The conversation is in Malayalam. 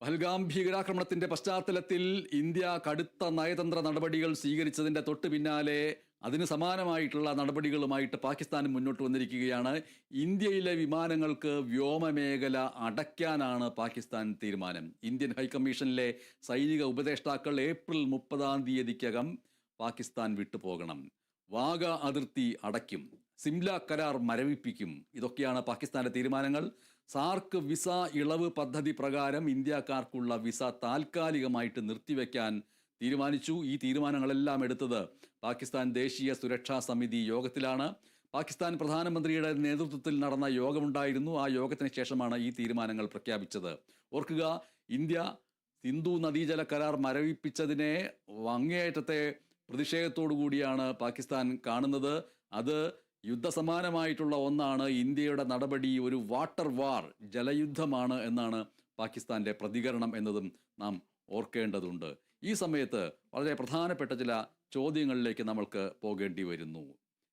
പഹൽഗാം ഭീകരാക്രമണത്തിന്റെ പശ്ചാത്തലത്തിൽ ഇന്ത്യ കടുത്ത നയതന്ത്ര നടപടികൾ സ്വീകരിച്ചതിന്റെ തൊട്ടു പിന്നാലെ അതിന് സമാനമായിട്ടുള്ള നടപടികളുമായിട്ട് പാകിസ്ഥാനും മുന്നോട്ട് വന്നിരിക്കുകയാണ്. ഇന്ത്യയിലെ വിമാനങ്ങൾക്ക് വ്യോമമേഖല അടയ്ക്കാനാണ് പാകിസ്ഥാൻ തീരുമാനം. ഇന്ത്യൻ ഹൈക്കമ്മീഷനിലെ സൈനിക ഉപദേഷ്ടാക്കൾ ഏപ്രിൽ 30 പാകിസ്ഥാൻ വിട്ടുപോകണം. വാഗ അതിർത്തി അടയ്ക്കും, സിംല കരാർ മരവിപ്പിക്കും. ഇതൊക്കെയാണ് പാകിസ്ഥാന്റെ തീരുമാനങ്ങൾ. സാർക്ക് വിസ ഇളവ് പദ്ധതി പ്രകാരം ഇന്ത്യക്കാർക്കുള്ള വിസ താൽക്കാലികമായിട്ട് നിർത്തിവെക്കാൻ തീരുമാനിച്ചു. ഈ തീരുമാനങ്ങളെല്ലാം എടുത്തത് പാകിസ്ഥാൻ ദേശീയ സുരക്ഷാ സമിതി യോഗത്തിലാണ്. പാകിസ്ഥാൻ പ്രധാനമന്ത്രിയുടെ നേതൃത്വത്തിൽ നടന്ന യോഗമുണ്ടായിരുന്നു. ആ യോഗത്തിന് ശേഷമാണ് ഈ തീരുമാനങ്ങൾ പ്രഖ്യാപിച്ചത്. ഓർക്കുക, ഇന്ത്യ സിന്ധു നദീജല കരാർ മരവിപ്പിച്ചതിനെ അങ്ങേയറ്റത്തെ പ്രതിഷേധത്തോടു കൂടിയാണ് പാകിസ്ഥാൻ കാണുന്നത്. അത് യുദ്ധസമാനമായിട്ടുള്ള ഒന്നാണ്. ഇന്ത്യയുടെ നടപടി ഒരു വാട്ടർ വാർ, ജലയുദ്ധമാണ് എന്നാണ് പാകിസ്ഥാന്റെ പ്രതികരണം എന്നതും നാം ഓർക്കേണ്ടതുണ്ട്. ഈ സമയത്ത് വളരെ പ്രധാനപ്പെട്ട ചില ചോദ്യങ്ങളിലേക്ക് നമ്മൾക്ക് പോകേണ്ടി വരുന്നു.